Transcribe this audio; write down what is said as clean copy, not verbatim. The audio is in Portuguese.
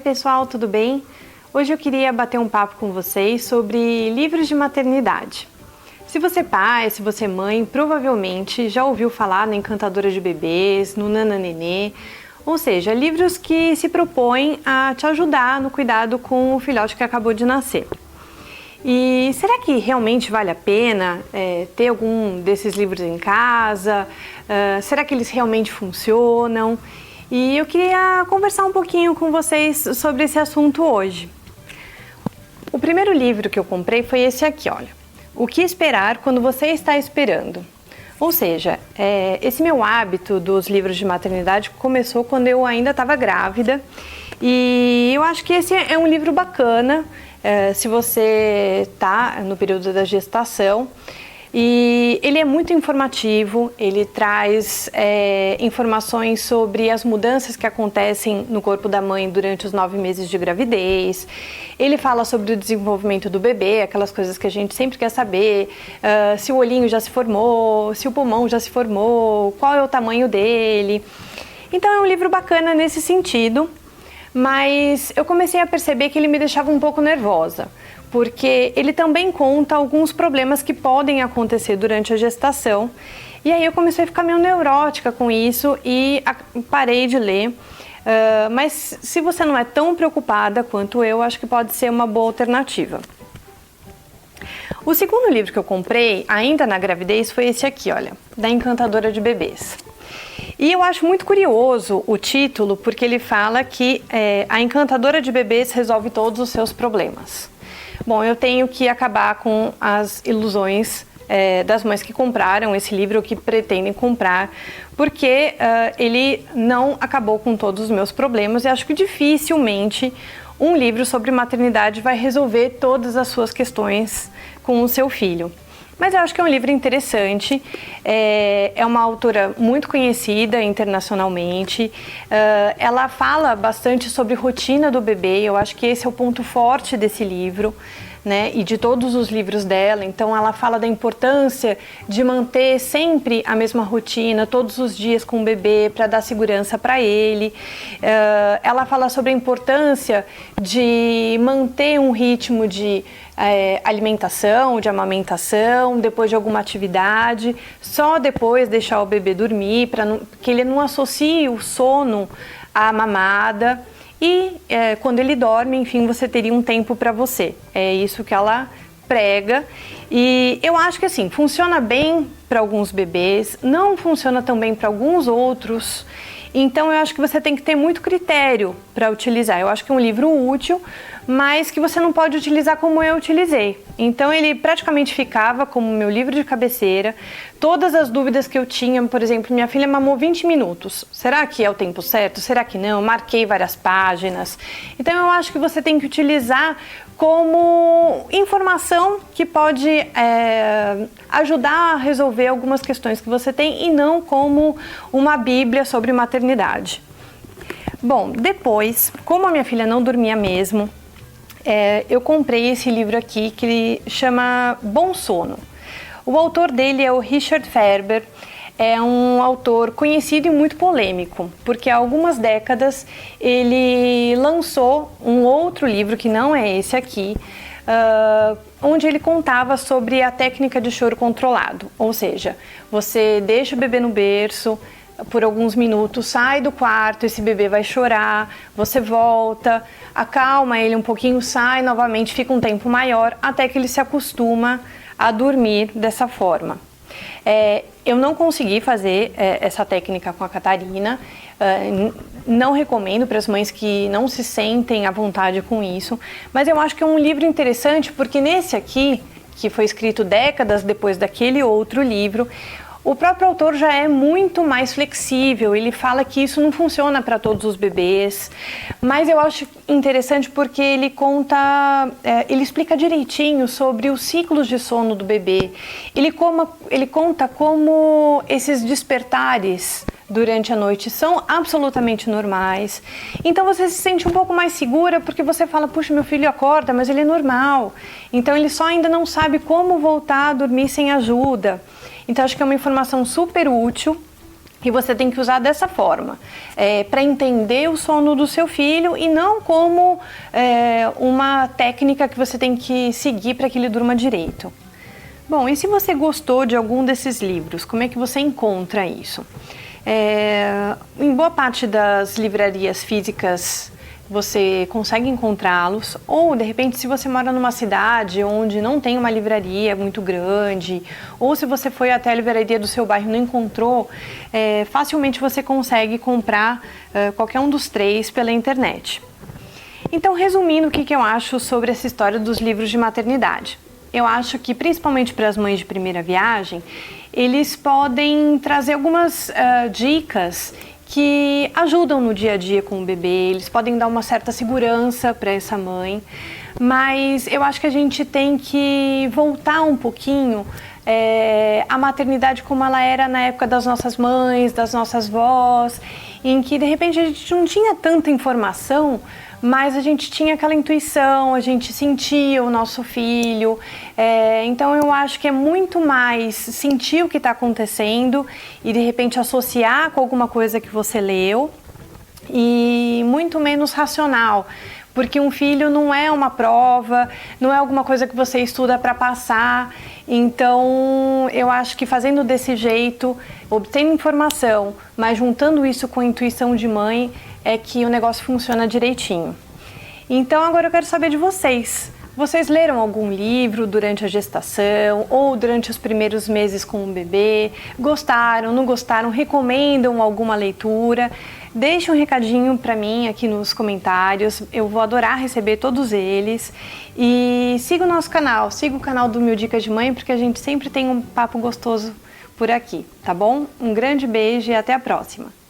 pessoal, tudo bem? Hoje eu queria bater um papo com vocês sobre livros de maternidade. Se você é pai, se você é mãe, provavelmente já ouviu falar na Encantadora de Bebês, no Nananenê, ou seja, livros que se propõem a te ajudar no cuidado com o filhote que acabou de nascer. E será que realmente vale a pena ter algum desses livros em casa? Será que eles realmente funcionam? E eu queria conversar um pouquinho com vocês sobre esse assunto hoje. O primeiro livro que eu comprei foi esse aqui, olha. O que esperar quando você está esperando? Ou seja, esse meu hábito dos livros de maternidade começou quando eu ainda estava grávida. E eu acho que esse é um livro bacana, se você está no período da gestação. E ele é muito informativo, ele traz informações sobre as mudanças que acontecem no corpo da mãe durante os 9 meses de gravidez. Ele fala sobre o desenvolvimento do bebê, aquelas coisas que a gente sempre quer saber, se o olhinho já se formou, se o pulmão já se formou, qual é o tamanho dele. Então é um livro bacana nesse sentido, mas eu comecei a perceber que ele me deixava um pouco nervosa, porque ele também conta alguns problemas que podem acontecer durante a gestação. E aí eu comecei a ficar meio neurótica com isso e parei de ler. Mas se você não é tão preocupada quanto eu, acho que pode ser uma boa alternativa. O segundo livro que eu comprei, ainda na gravidez, foi esse aqui, olha, da Encantadora de Bebês. E eu acho muito curioso o título, porque ele fala que a Encantadora de Bebês resolve todos os seus problemas. Bom, eu tenho que acabar com as ilusões das mães que compraram esse livro ou que pretendem comprar, porque ele não acabou com todos os meus problemas e acho que dificilmente um livro sobre maternidade vai resolver todas as suas questões com o seu filho. Mas eu acho que é um livro interessante, é uma autora muito conhecida internacionalmente, ela fala bastante sobre rotina do bebê, eu acho que esse é o ponto forte desse livro, né, e de todos os livros dela. Então ela fala da importância de manter sempre a mesma rotina, todos os dias com o bebê, para dar segurança para ele. Ela fala sobre a importância de manter um ritmo de alimentação, de amamentação, depois de alguma atividade, só depois deixar o bebê dormir, para que ele não associe o sono à mamada. E quando ele dorme, enfim, você teria um tempo para você. É isso que ela prega. E eu acho que assim, funciona bem para alguns bebês, não funciona tão bem para alguns outros. Então eu acho que você tem que ter muito critério para utilizar. Eu acho que é um livro útil, mas que você não pode utilizar como eu utilizei. Então ele praticamente ficava como meu livro de cabeceira. Todas as dúvidas que eu tinha, por exemplo, minha filha mamou 20 minutos. Será que é o tempo certo? Será que não? Eu marquei várias páginas. Então eu acho que você tem que utilizar como informação que pode ajudar a resolver algumas questões que você tem e não como uma bíblia sobre maternidade. Bom, depois, como a minha filha não dormia mesmo, eu comprei esse livro aqui que ele chama Bom Sono. O autor dele é o Richard Ferber, é um autor conhecido e muito polêmico, porque há algumas décadas ele lançou um outro livro que não é esse aqui, onde ele contava sobre a técnica de choro controlado, ou seja, você deixa o bebê no berço por alguns minutos, sai do quarto, esse bebê vai chorar, você volta, acalma ele um pouquinho, sai novamente, fica um tempo maior, até que ele se acostuma a dormir dessa forma. Eu não consegui fazer essa técnica com a Catarina, não recomendo para as mães que não se sentem à vontade com isso, mas eu acho que é um livro interessante porque nesse aqui, que foi escrito décadas depois daquele outro livro, o próprio autor já é muito mais flexível, ele fala que isso não funciona para todos os bebês, mas eu acho interessante porque ele explica direitinho sobre os ciclos de sono do bebê, ele conta como esses despertares durante a noite são absolutamente normais, então você se sente um pouco mais segura porque você fala, puxa, meu filho acorda, mas ele é normal, então ele só ainda não sabe como voltar a dormir sem ajuda. Então acho que é uma informação super útil E você tem que usar dessa forma, para entender o sono do seu filho e não como uma técnica que você tem que seguir para que ele durma direito. Bom, e se você gostou de algum desses livros, como é que você encontra isso? Em boa parte das livrarias físicas você consegue encontrá-los, ou de repente se você mora numa cidade onde não tem uma livraria muito grande, ou se você foi até a livraria do seu bairro e não encontrou, facilmente você consegue comprar qualquer um dos 3 pela internet. Então, resumindo, o que eu acho sobre essa história dos livros de maternidade? Eu acho que, principalmente para as mães de primeira viagem, eles podem trazer algumas dicas que ajudam no dia a dia com o bebê, eles podem dar uma certa segurança para essa mãe, mas eu acho que a gente tem que voltar um pouquinho à maternidade como ela era na época das nossas mães, das nossas vós, em que de repente a gente não tinha tanta informação, mas a gente tinha aquela intuição, a gente sentia o nosso filho, então eu acho que é muito mais sentir o que está acontecendo e de repente associar com alguma coisa que você leu e muito menos racional, porque um filho não é uma prova, não é alguma coisa que você estuda para passar, então eu acho que fazendo desse jeito, obtendo informação, mas juntando isso com a intuição de mãe, é que o negócio funciona direitinho. Então agora eu quero saber de vocês. Vocês leram algum livro durante a gestação ou durante os primeiros meses com o bebê? Gostaram, não gostaram? Recomendam alguma leitura? Deixe um recadinho para mim aqui nos comentários, eu vou adorar receber todos eles. E siga o nosso canal, siga o canal do Mil Dicas de Mãe, porque a gente sempre tem um papo gostoso por aqui, tá bom? Um grande beijo e até a próxima!